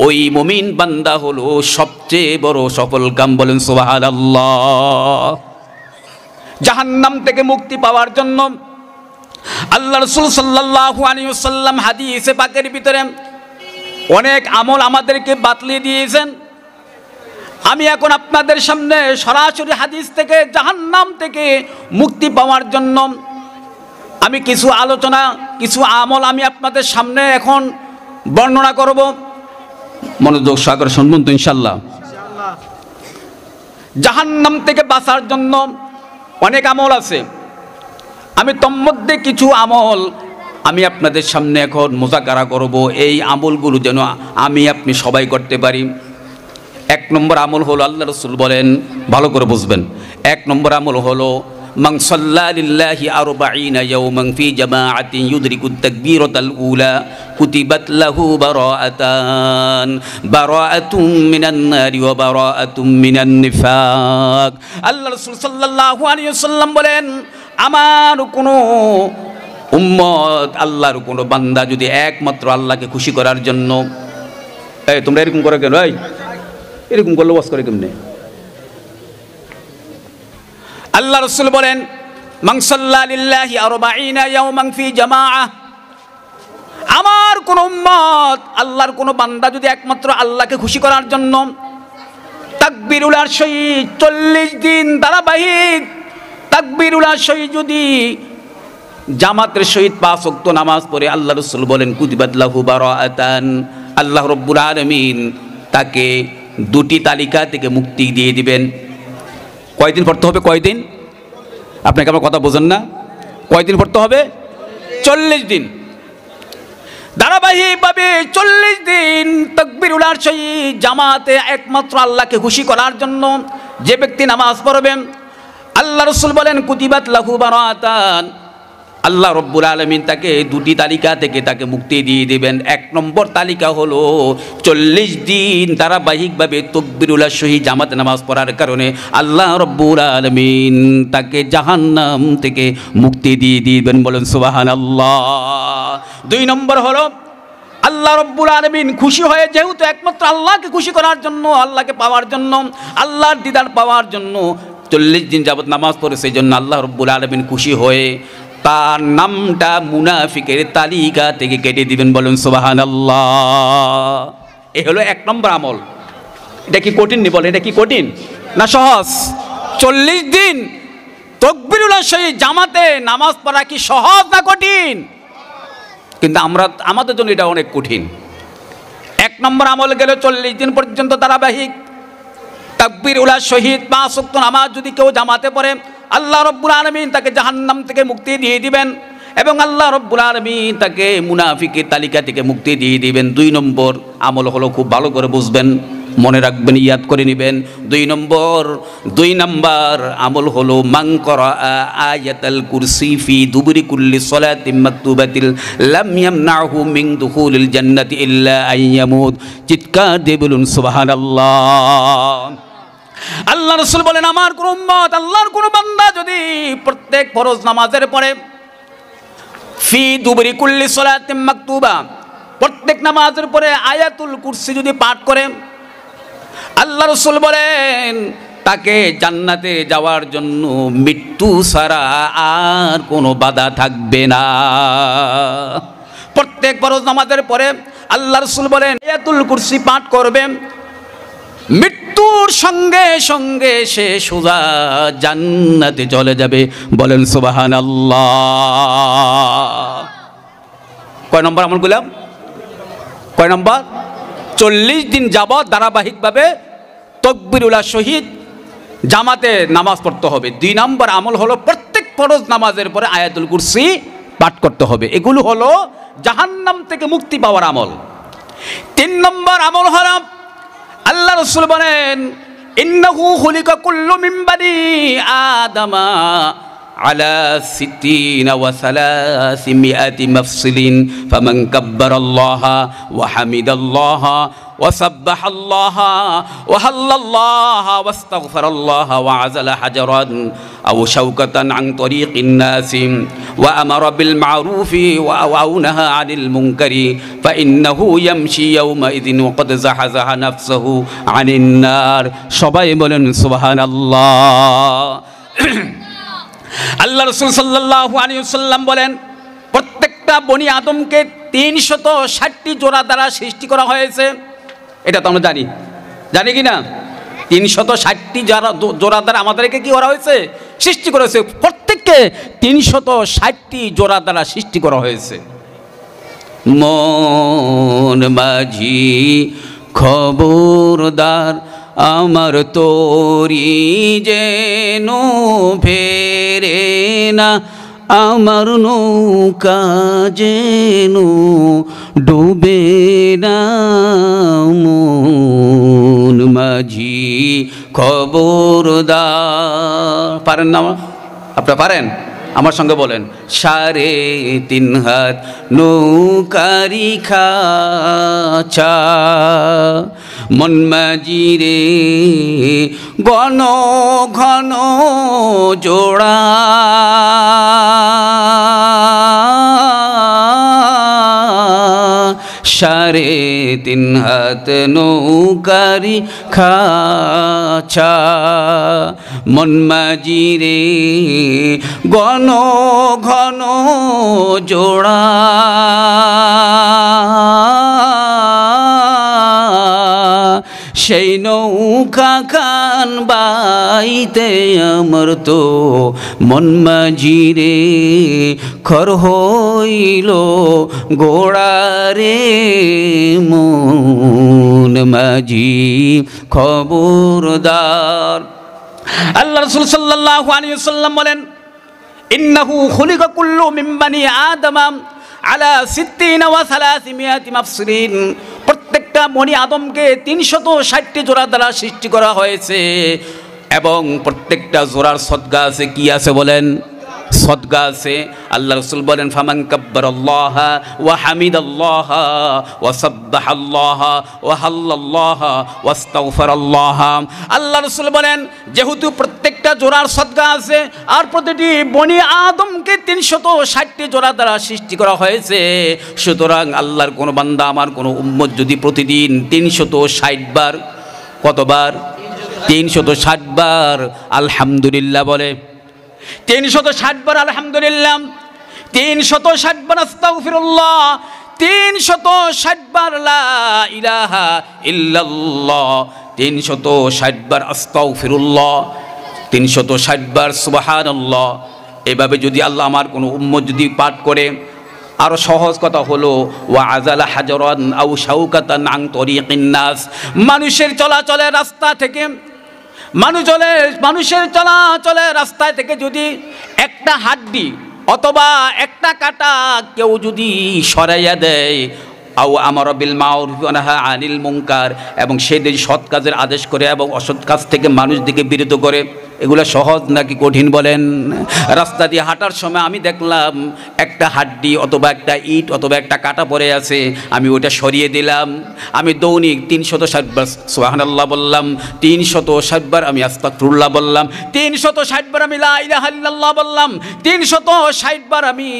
ওই মুমিন বান্দা হলো সবচেয়ে বড় সফল কাম। বলেন সুবহানাল্লাহ। জাহান্নাম থেকে মুক্তি পাওয়ার জন্য আল্লাহ রাসূল সাল্লাল্লাহু আলাইহি ওয়াসাল্লাম হাদিসে পাকের ভিতরে অনেক আমল আমাদেরকে বাতলিয়ে দিয়েছেন। আমি এখন আপনাদের সামনে সরাসরি হাদিস থেকে জাহান্নাম থেকে মুক্তি পাওয়ার জন্য আমি কিছু আলোচনা, কিছু আমল আমি আপনাদের সামনে এখন বর্ণনা করব। মনোযোগ সহকারে শুনবেন তো ইনশাআল্লাহ। জাহান্নাম থেকে বাঁচার জন্য অনেক আমল আছে, আমি তন্মধ্যে কিছু আমল আমি আপনাদের সামনে এখন মুযাকারা করব। এই আমলগুলো যেন আমি আপনি সবাই করতে পারি। এক নম্বর আমল হলো, আল্লাহ রাসূল বলেন, ভালো করে বুঝবেন, এক নম্বর আমল হলো মান সাল্লা লিল্লাহি 40 ইয়াওমান ফি জামাআতিন ইউদরিকুত তাকবীরাতাল উলা কুতিবাত লাহু বারাআতুম মিনান নারি ওয়া বারাআতুম মিনান নিফাক। আল্লাহ রাসূল সাল্লাল্লাহু আলাইহি ওয়াসাল্লাম বলেন, আমার কোনো উম্মত, আল্লাহর কোনো বান্দা যদি একমাত্র আল্লাহকে খুশি করার জন্য, এই তোমরা এরকম করে কেন, এই এরকম করলে ওয়াজ করে কেমনে? আল্লাহ রাসূল বলেন, মান সাল্লা লিল্লাহি 40 ইয়াওমান ফি জামাআহ, আমার কোন উম্মত, আল্লাহর কোন বান্দা যদি একমাত্র আল্লাহকে খুশি করার জন্য তাকবীরুল সহিত 40 দিন ধারাবাহিক তাকবীরুল সহিত যদি জামাতের সহিত 5 ওয়াক্ত নামাজ পড়ে, আল্লাহ রাসূল বলেন কুতিবাত লাহু বারাআতান, আল্লাহ রাব্বুল আলামিন তাকে দুটি তালিকা থেকে মুক্তি দিয়ে দিবেন। কয়দিন পড়তে হবে? কয়দিন? আপনাকে আমার কথা বোঝেন না? কয়দিন পড়তে হবে? 40 দিন ধারাবাহিকভাবে 40 দিন তাকবীরুল সহিত জামাতে একমাত্র আল্লাহকে খুশি করার জন্য যে ব্যক্তি নামাজ পড়বেন, আল্লাহ রাসূল বলেন কুতিবাত লাহু বারাআতান, আল্লাহ রাব্বুল আলামিন তাকে দুটি তালিকা থেকে তাকে মুক্তি দিয়ে দিবেন। এক নম্বর তালিকা হলো 40 দিন ধারাবাহিকভাবে তাকবীরুল সহিত জামাতে নামাজ পড়ার কারণে আল্লাহ রাব্বুল আলামিন তাকে জাহান্নাম থেকে মুক্তি দিয়ে দিবেন। বলেন সুবহানাল্লাহ। 2 নম্বর হলো, আল্লাহ রাব্বুল আলামিন খুশি হয়ে, যেহেতু একমাত্র আল্লাহকে খুশি করার জন্য, আল্লাহকে পাওয়ার জন্য, আল্লাহর দিদার পাওয়ার জন্য 40 দিন যাবত নামাজ পড়ে, সেই জন্য আল্লাহ রাব্বুল আলামিন খুশি হয়ে তার নামটা মুনাফিকের তালিকা থেকে কেটে দিবেন। বলেন সুবহানাল্লাহ। এই হলো 1 নম্বর আমল। এটা কি কঠিন? নি বলেন, এটা কি কঠিন না সহজ? 40 দিন তাকবীরুল সহিত জামাতে নামাজ পড়া কি সহজ না কঠিন? কিন্তু আমাদের জন্য এটা অনেক কঠিন। 1 নম্বর আমল গেল 40 দিন পর্যন্ত ধারাবাহিক তাকবীরুল সহিত 5 ওয়াক্ত নামাজ যদি কেউ জামাতে পড়ে, আল্লাহ রাব্বুল আলামিন তাকে জাহান্নাম থেকে মুক্তি দিয়ে দিবেন। এবং আল্লাহ রব্বুল আলামিন তাকে মুনাফিকের তালিকা থেকে মুক্তি দিয়ে দিবেন। 2 নম্বর আমল হলো, খুব ভালো করে বুঝবেন, মনে রাখবেন, ইয়াদ করে নেবেন। 2 নম্বর আমল হলো মান করা আয়াতাল কুরসি ফি দুবুরি কুল্লি সালাতিন মাকতুবাতিল লাম ইয়ামনাহু মিন দুখুলিল জান্নাতি ইল্লা আইয়ামুত। চিৎকার দিয়ে বলুন সুবহানাল্লাহ। আল্লাহ রাসূল বলেন, আমার কোন উম্মত, আল্লাহর কোন বান্দা যদি প্রত্যেক ফরজ নামাজের পরে ফি দুবুরি কুল্লি সালাতিন মাকতুবা, প্রত্যেক নামাজের পরে আয়াতুল কুরসি যদি পাঠ করে, আল্লাহ রাসূল বলেন তাকে জান্নাতে যাওয়ার জন্য মৃত্যু ছাড়া আর কোনো বাধা থাকবে না। প্রত্যেক ফরজ নামাজের পরে আল্লাহ রাসূল বলেন আয়াতুল কুরসি পাঠ করবে, মৃত্যুর সঙ্গে সঙ্গে সে সোজা জান্নাতে চলে যাবে। বলেন সুবহানাল্লাহ। কয় নম্বর আমল বললাম? কয় নম্বর? 40 দিন যাবত ধারাবাহিকভাবে তাকবীরুল্লাহ শহীদ জামাতে নামাজ পড়তে হবে। 2 নম্বর আমল হলো প্রত্যেক ফরজ নামাজের পরে আয়াতুল কুরসি পাঠ করতে হবে। এগুলো হলো জাহান্নাম থেকে মুক্তি পাওয়ার আমল। 3 নম্বর আমল হলো আল্লাহ রাসূল বলেন ইন্নাহু খুলিকা কুল্লু মিন বানি আদামা আলা 60 ওয়া 300 মাফসিলিন ফামান কাব্বারাল্লাহা ওয়া হামিদাল্লাহা ওয়া সাব্বাহাল্লাহা ওয়া হাল্লাল্লাহা ওয়াস্তাগফারাল্লাহা ওয়া আযালা হাজারান আও শাওকাতান আন তরিকিন নাসি ওয়া আমারা বিল মা'রুফি ওয়া নাহা আনিল মুনকারি ফাইন্নাহু ইয়ামশি ইয়াওমা ইযিন ওয়া ক্বাদ যাহাযাহা নাফসাহু আনিন নার। সবাই বলেন সুবহানাল্লাহ। আল্লাহ রাসূল সাল্লাল্লাহু আলাইহি ওয়াসাল্লাম বলেন প্রত্যেকটা বনি আদমকে 360টি জোড়া দ্বারা সৃষ্টি করা হয়েছে। এটা তো আমরা জানি কি না? 360টি জোড়া দ্বারা আমাদেরকে কি করা হয়েছে? সৃষ্টি করা হয়েছে। প্রত্যেককে 360টি জোড়া দ্বারা সৃষ্টি করা হয়েছে। মন মাঝি খবরদার, আমার তোরি যেন ফেরে না, আমার নৌকা যেন ডুবে না। মন মাঝি খবরদার। পারেন না? আপনারা পারেন? আমার সঙ্গে বলেন 3.5 হাত নৌকারি খাঁচা, মন মাঝি রে ঘন ঘন জোড়া, সাড়ে 3 হাত নৌকারি খাঁচা, মন মাঝি রে ঘন ঘন জোড়া, সেই নৌকা খান বাইতে আমার তো মন মাঝি রে খর হইল গোড়া রে। মন মাঝি খবরদার। আল্লাহ রাসূল সাল্লাল্লাহু আলাইহি ওয়াসাল্লাম বলেন ইন্নাহু খুলিকা কুল্লু মিন বানি আদম আলা 60 ওয়া 300 মাফসিলিন। প্রত্যেকটা বনি আদমকে 360টি জোড়া দ্বারা সৃষ্টি করা হয়েছে এবং প্রত্যেকটা জোড়ার সদকা আছে। কি আছে বলেন? সদকা আছে। আল্লাহ রাসূল বলেন ফামান কাব্বারাল্লাহা ওয়া হামিদাল্লাহা ওয়া সাব্বাহাল্লাহা ওয়া হাল্লাল্লাহা ওয়াস্তাগফারাল্লাহা। আল্লাহ রাসূল বলেন যেহেতু প্রত্যেকটা জোড়ার সদকা আছে আর প্রতিটি বনি আদমকে 360টি জোড়া দ্বারা সৃষ্টি করা হয়েছে, সুতরাং আল্লাহর কোন বান্দা, আমার কোন উম্মত যদি প্রতিদিন 360 বার, কতবার? 360 বার আলহামদুলিল্লাহ বলে, 360 বার আলহামদুলিল্লাহ, 360 বার আস্তাগফিরুল্লাহ, 360 বার লা ইলাহা ইল্লাল্লাহ, 360 বার আস্তাগফিরুল্লাহ, 360 বার সুবহানাল্লাহ। এভাবে যদি আল্লাহ আমার কোনো উম্মত যদি পাঠ করে, আরো সহজ কথা হলো ওয়া আযালা হাজারান আও শাওকাতান আন তরিকিন নাস, মানুষের চলাচলের রাস্তা থেকে, মানুষের চলাচলের রাস্তায় থেকে যদি একটা হাড্ডি অথবা একটা কাটা কেউ যদি সরাইয়া দেয়, আও আমারা বিল মারুফ ওয়া নাহা আনিল মুনকার, এবং সে যদি সৎ কাজের আদেশ করে এবং অসৎ কাজ থেকে মানুষদিকে বিরত করে। এগুলো সহজ নাকি কঠিন বলেন? রাস্তা দিয়ে হাঁটার সময় আমি দেখলাম একটা হাড্ডি অথবা একটা ইট অথবা একটা কাটা পড়ে আছে, আমি ওটা সরিয়ে দিলাম। আমি দৈনিক 360 বার সুবহানাল্লাহ বললাম, 360 বার আমি আস্তাগফিরুল্লাহ বললাম, 360 বার আমি লা ইলাহা ইল্লাল্লাহ বললাম, 360 বার আমি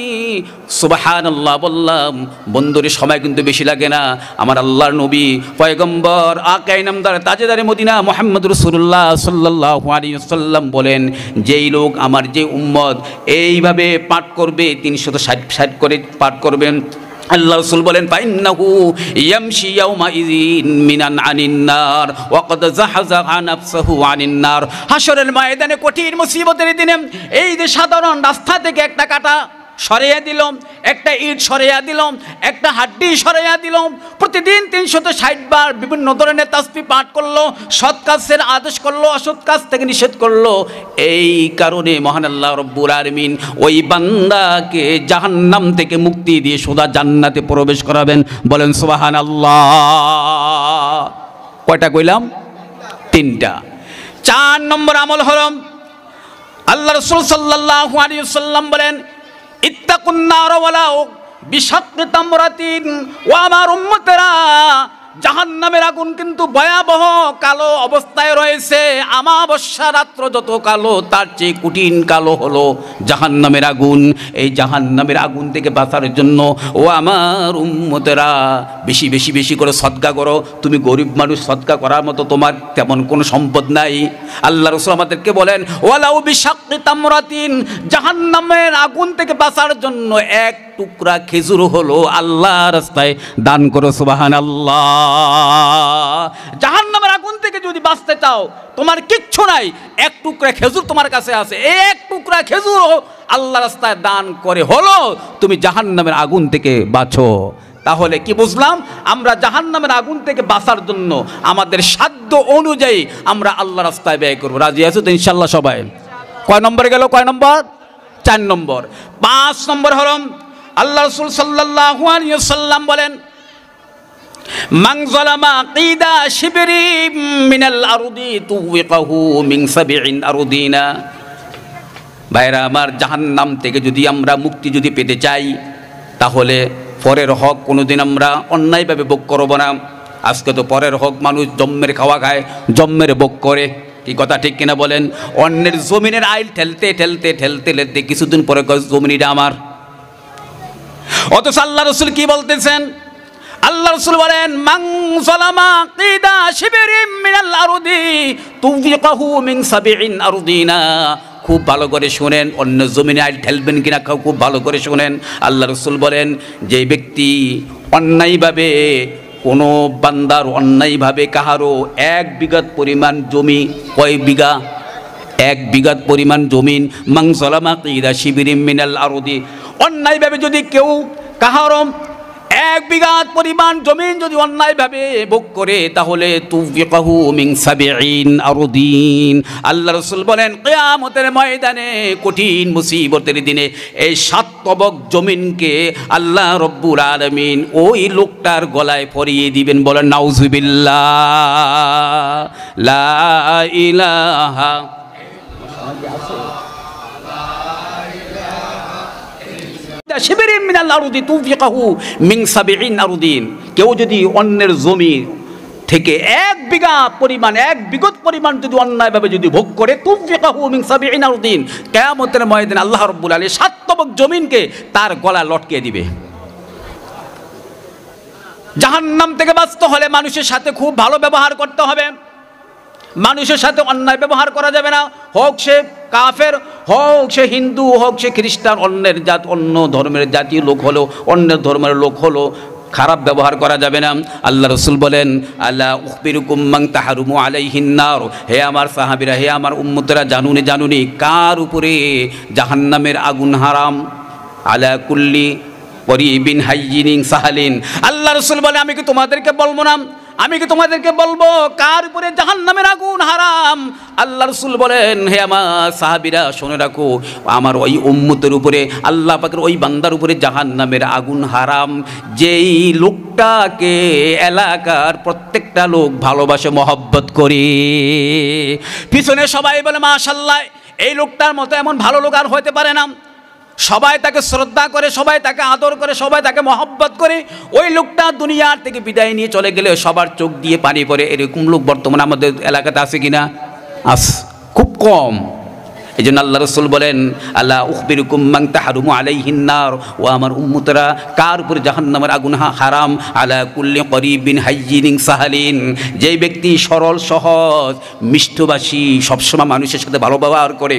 সুবহানাল্লাহ বললাম। বন্ধুরে সময় কিন্তু বেশি লাগে না। আমার আল্লাহর নবী পয়গম্বর আকা ইনামদার তাজেদারে মদিনা মুহাম্মদ রাসূলুল্লাহ সাল্লাল্লাহু আলাইহি ওয়াসাল্লাম বলেন, যেই লোক আমার যে উম্মত এইভাবে পাঠ করবে, 360 করে পাঠ করবেন, আল্লাহ রাসূল বলেন ফাইন্নাহু ইয়ামশি ইয়াউমা ইযিন মিনান আনিন নার ওয়া ক্বাদ যাহযাহা নাফসাহু আনিন নার। হাশরের ময়দানে কঠিন মুসিবতের দিনে এই যে সাধারণ রাস্তা থেকে একটা কাটা সরিয়ে দিলাম, একটা ইট সরিয়ে দিলাম, একটা হাড্ডি সরিয়ে দিলাম, প্রতিদিন 360 বার বিভিন্ন ধরনের তাসবিহ পাঠ করলো, সৎ কাজের আদেশ করলো, অসৎ কাজ থেকে নিষেধ করলো। এই কারণে মহান আল্লাহ রব্বুল আলামিন ওই বান্দাকে জাহান্নাম থেকে মুক্তি দিয়ে সোজা জান্নাতে প্রবেশ করাবেন। বলেন সুবহানাল্লাহ। কয়টা কইলাম? 3টা। 4 নম্বর আমল হলো, আল্লাহ রাসূল সাল্লাল্লাহু আলাইহি ওয়াসাল্লাম বলেন, ইত্তাকুন নার ওয়ালাউ বিশাক্কি তামরাতিন। ও আমার উম্মতেরা, জাহান্নামের আগুন কিন্তু ভয়াবহ কালো অবস্থায় রয়েছে। আমাবস্যা রাত্র যত কালো, তার চেয়ে কঠিন কালো হলো জাহান্নামের আগুন। এই জাহান্নামের আগুন থেকে বাঁচার জন্য ও আমার উম্মতেরা বেশি বেশি বেশি করে সদকা করো। তুমি গরিব মানুষ, সদকা করার মতো তোমার তেমন কোনো সম্পদ নাই। আল্লাহ রাসূল আমাদেরকে বলেন, ওয়ালাউ বিশাক্কি তামরাতিন, জাহান্নামের আগুন থেকে বাঁচার জন্য এক টুকরা খেজুর হলো আল্লাহর রাস্তায় দান করো। সুবহানাল্লাহ। জাহান্নামের আগুন থেকে যদি বাঁচতে চাও, তোমার কিচ্ছু নাই, এক টুকরা খেজুর তোমার কাছে আছে, এই এক টুকরা খেজুর আল্লাহর রাস্তায় দান করে হলো তুমি জাহান্নামের আগুন থেকে বাঁচো। তাহলে কি বুঝলাম? আমরা জাহান্নামের আগুন থেকে বাঁচার জন্য আমাদের সাধ্য অনুযায়ী আমরা আল্লাহর রাস্তায় ব্যয় করবো। রাজি আছো তো ইনশাআল্লাহ সবাই? কয় নম্বরে গেল? কয় নম্বর? 4 নম্বর। 5 নম্বর হলো, আল্লাহ রাসূল সাল্লাল্লাহু আলাইহি ওয়াসাল্লাম বলেন, মান যালামা কিদা শিবরিম মিনাল আরদি তুওয়িকাহু মিন 7 আরদিনা। ভাইরা আমার, জাহান্নাম থেকে যদি আমরা মুক্তি যদি পেতে চাই, তাহলে পরের হক কোনোদিন আমরা অন্যায়ভাবে ভোগ করব না। আজকে তো পরের হক মানুষ জম্মের খাওয়া খায়, জম্মের ভোগ করে। কি কথা ঠিক কিনা বলেন? অন্যের জমিনের আইল ঠেলতে ঠেলতে ঠেলতে ঠেলতে কিছুদিন পরে জমিটা আমার। অথচ আল্লাহ রাসূল কি বলতেছেন? আল্লাহ রাসূল বলেন, মান যালামা কিদা শিবরিম মিনাল আরদি তুওয়িকাহু মিন 7 আরদিনা। খুব ভালো করে শুনেন, অন্য জমিনে আইল ঠেলবেন কিনা খুব ভালো করে শুনেন। আল্লাহ রাসূল বলেন, যে ব্যক্তি অন্যায়ভাবে কোনো বান্দার অন্যায়ভাবে কাহারও 1 বিঘাত পরিমাণ জমি, কয় বিঘা? 1 বিঘাত পরিমাণ জমিন, মান যালামা কিদা শিবরিম মিনাল আরদি, অন্যায়ভাবে যদি কেউ কাহারও 1 বিঘাত পরিমাণ জমিন যদি অন্যায়ভাবে ভোগ করে, তাহলে তুওয়িকাহু মিন 7 আরদিন। আল্লাহ রাসূল বলেন, কিয়ামতের ময়দানে কঠিন মুসিবতের দিনে এই 7 তবক জমিনকে আল্লাহ রব্বুল আলামিন ওই লোকটার গলায় পরিয়ে দিবেন। বলেন নাউযুবিল্লাহ। লা ইলাহা শিবরিম মিনাল আরদি তুওয়িকাহু মিন 7 আরদিন। কেউ যদি অন্যের জমি থেকে 1 বিঘা পরিমাণ, 1 বিঘত পরিমাণ যদি অন্যায়ভাবে যদি ভোগ করে, তুওয়িকাহু মিন 7 আরদিন, কিয়ামতের ময়দানে আল্লাহ রাব্বুল আলামিন 7 তবক জমিনকে তার গলা লটকে দিবে। জাহান্নাম থেকে বাঁচতে হলে মানুষের সাথে খুব ভালো ব্যবহার করতে হবে। মানুষের সাথে অন্যায় ব্যবহার করা যাবে না। হোক সে কাফের, হোক সে হিন্দু, হোক সে খ্রিস্টান, অন্যের জাত, অন্য ধর্মের জাতীয় লোক হলো, অন্যের ধর্মের লোক হলো, খারাপ ব্যবহার করা যাবে না। আল্লাহ রাসূল বলেন, আলা উখবিরুকুম মান তাহরুমু আলাইহিন নার। হে আমার সাহাবীরা, হে আমার উম্মতেরা, জানুনি জানুনি কার উপরে জাহান্নামের আগুন হারাম? আলা কুল্লি করিবিন হাইয়িনিন সাহালিন। আল্লাহ রাসূল বলে, আমি কি তোমাদেরকে বলবো না আমি কি তোমাদেরকে বলবো কার উপরে জাহান্নামের আগুন হারাম? আল্লাহ রাসূল বলেন, হে আমার সাহাবীরা শুনে রাখো, আমার ওই উম্মতের উপরে, আল্লাহ পাকের ওই বান্দার উপরে জাহান্নামের আগুন হারাম, যেই লোকটাকে এলাকার প্রত্যেকটা লোক ভালোবাসে, মহব্বত করে। পিছনে সবাই বলে মাশাআল্লাহ, এই লোকটার মতো এমন ভালো লোক আর হতে পারে না। সবাই তাকে শ্রদ্ধা করে, সবাই তাকে আদর করে, সবাই তাকে মহব্বত করে। ওই লোকটা দুনিয়ার থেকে বিদায় নিয়ে চলে গেলে সবার চোখ দিয়ে পানি পড়ে। এরকম লোক বর্তমানে আমাদের এলাকাতে আছে কিনা? খুব কম। এই জন্য আল্লাহ রাসূল বলেন, আল্লাহ উখবিরুকুম মান তাহরুমু আলাইহিন নার, ও আমার উম্মতরা, কার উপরে জাহান্নামের আগুন হারাম? আলা কুল্লি করিবিন হাইয়িনিন সাহালিন, যেই ব্যক্তি সরল সহজ মিষ্টভাষী, সবসময় মানুষের সাথে ভালো ব্যবহার করে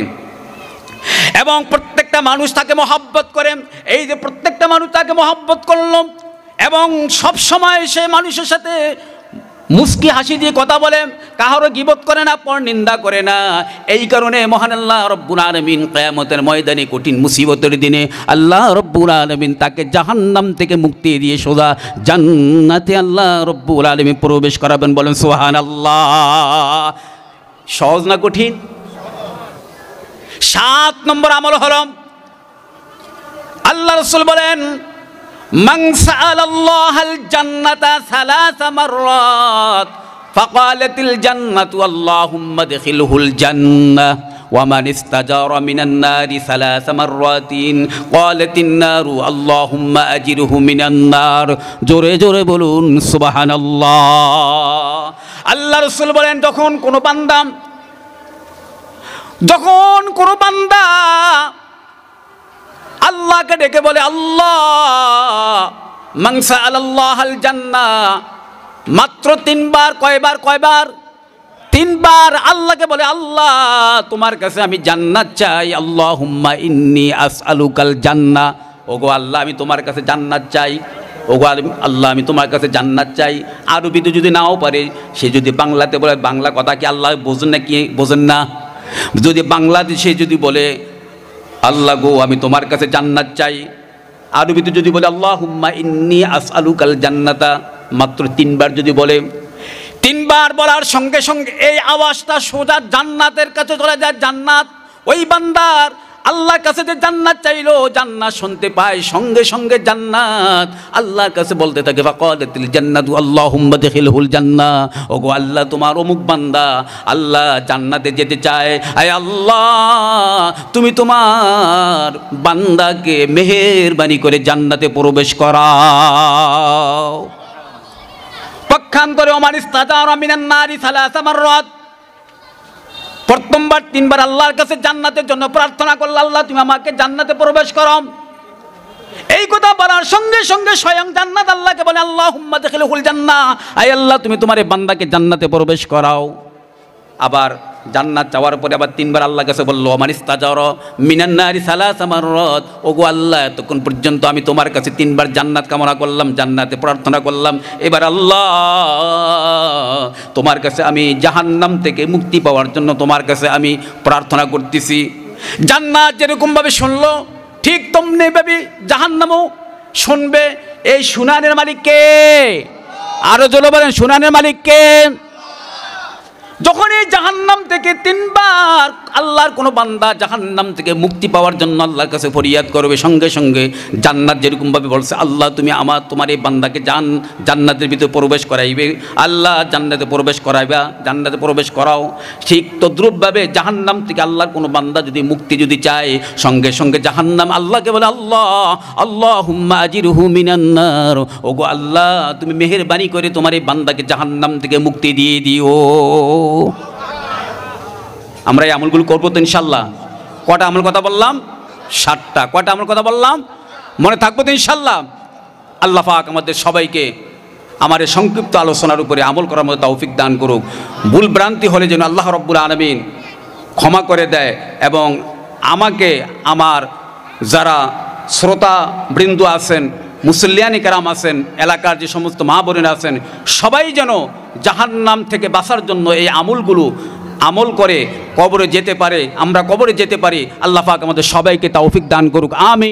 এবং প্রত্যেকটা মানুষ তাকে মহব্বত করে। এই যে প্রত্যেকটা মানুষ তাকে মহব্বত করল এবং সব সময় সে মানুষের সাথে মুস্কি হাসি দিয়ে কথা বলে, কাহারও গীবত করে না, পর নিন্দা করে না। এই কারণে মহান আল্লাহ রব্বুল আলামিন কিয়ামতের ময়দানে, কঠিন মুসিবতের দিনে আল্লাহ রব্বুল আলামিন তাকে জাহান্নাম থেকে মুক্তি দিয়ে সোজা জান্নাতে আল্লাহ রব্বুল আলামিন প্রবেশ করাবেন। বলেন সুবহানাল্লাহ। সহজ না কঠিন? 7 নম্বর আমল হলো, আল্লাহ রাসূল বলেন, মান সাআলাল্লাহাল জান্নাতা সালাসা মাররাত ফাকালাতিল জান্নাতু আল্লাহুম্মা আদখিলহুল জান্নাহ ওয়া মান ইস্তাজারা মিনান নারি সালাসা মাররাতিন ক্বালাতিন নারু আল্লাহুম্মা আজিরহু মিনান নার। জোরে জোরে বলুন সুবহানাল্লাহ। আল্লাহ রাসূল বলেন, যখন কোনো বান্দা আল্লাহকে ডেকে বলে আল্লাহ, মান সাআলাল্লাহাল জান্নাহ, মাত্র 3 বার। কয়বার? 3 বার আল্লাহকে বলে, আল্লাহ তোমার কাছে আমি জান্নাত চাই। আল্লাহুম্মা ইন্নী আসআলুকাল জান্নাহ, ওগো আল্লাহ আমি তোমার কাছে জান্নাত চাই। ওগো আল্লাহ আমি তোমার কাছে জান্নাত চাই। আরবিতে যদি নাও পারে, সে যদি বাংলাতে বলে, বাংলা কথা কি আল্লাহ বোঝেন না? কি বোঝেন না? যদি বাংলাদেশে যদি বলে আল্লাহ গো আমি তোমার কাছে জান্নাত চাই, আরবিতে যদি বলে আল্লাহুম্মা ইন্নী আসআলুকাল জান্নাতা, মাত্র 3 বার যদি বলে, 3 বার বলার সঙ্গে সঙ্গে এই আওয়াজটা সোজা জান্নাতের কাছে চলে যায়। জান্নাত ওই বান্দার আল্লাহর কাছে যে জান্নাত চাইলো, জান্নাত শুনতে পায়, সঙ্গে সঙ্গে জান্নাত আল্লাহর কাছে বলতে থাকে, ফাকালাতিল জান্নাতু আল্লাহুম্মা আদখিলহুল জান্নাহ, ওগো আল্লাহ তোমার অমুক বান্দা আল্লাহ জান্নাতে যেতে চায়, আয় আল্লাহ তুমি তোমার বান্দাকে মেহেরবানি করে জান্নাতে প্রবেশ করাও। পক্ষান্তরে ওমান ইস্তাজারা মিনান নারি সালাসা মাররাত, প্রথমবার 3 বার আল্লাহর কাছে জান্নাতের জন্য প্রার্থনা করল, আল্লাহ তুমি আমাকে জান্নাতে প্রবেশ করো। এই কথা বলার সঙ্গে সঙ্গে স্বয়ং জান্নাত আল্লাহকে বলে, আল্লাহুম্মা আদখিলহুল জান্নাহ, আয় আল্লাহ তুমি তোমার এই বান্দাকে জান্নাতে প্রবেশ করাও। আবার জান্নাত চাওয়ার পরে আবার 3 বার আল্লাহর কাছে বলল, ওমান ইস্তাজারা মিনান নারি সালাসা মাররাত, ওগো আল্লাহ এতক্ষণ পর্যন্ত আমি তোমার কাছে 3 বার জান্নাত কামনা করলাম, জান্নাতে প্রার্থনা করলাম, এবার আল্লাহ তোমার কাছে আমি জাহান্নাম থেকে মুক্তি পাওয়ার জন্য তোমার কাছে আমি প্রার্থনা করতেছি। জান্নাত যেরকমভাবে শুনলো, ঠিক তেমনি ভাবে জাহান্নামও শুনবে। এই শুনানের মালিক কে? আরো জোরে বলেন, শুনানের মালিক কে? যখন এই জাহান্নাম থেকে 3 বার আল্লাহর কোনো বান্দা জাহান্নাম থেকে মুক্তি পাওয়ার জন্য আল্লাহর কাছে ফরিয়াদ করবে, সঙ্গে সঙ্গে জান্নাত যেরকমভাবে বলছে, আল্লাহ তুমি তোমার এই বান্দাকে জান্নাতের ভিতরে প্রবেশ করাইবে, আল্লাহ জান্নাতে প্রবেশ করাইবা, জান্নাতে প্রবেশ করাও। ঠিক তদ্রূপভাবে জাহান্নাম থেকে আল্লাহর কোনো বান্দা যদি মুক্তি যদি চায়, সঙ্গে সঙ্গে জাহান্নাম আল্লাহকে বলে, আল্লাহ আল্লাহুম্মা আজিরহু মিনান নার, ওগো আল্লাহ তুমি মেহেরবানি করে তোমার এই বান্দাকে জাহান্নাম থেকে মুক্তি দিয়ে দিও। আমরা এই আমলগুলো করবো তো ইনশাল্লাহ। কটা আমল কথা বললাম? 7টা। কটা আমল কথা বললাম? মনে থাকবো তো ইনশাল্লাহ। আল্লাহ পাক আমাদের সবাইকে আমার এই সংক্ষিপ্ত আলোচনার উপরে আমল করার মতো তৌফিক দান করুক। ভুল ভ্রান্তি হলে যেন আল্লাহ রব্বুল আলামিন ক্ষমা করে দেয় এবং আমাকে, আমার যারা শ্রোতা বৃন্দ আছেন, মুসল্লিয়ানি কেরাম আছেন, এলাকার যে সমস্ত মা বোনেরা আছেন, সবাই যেন জাহান্নাম থেকে বাঁচার জন্য এই আমলগুলো আমল করে কবরে যেতে পারে, আমরা কবরে যেতে পারি। আল্লাহ পাক আমাদের সবাইকে তৌফিক দান করুক। আমিন।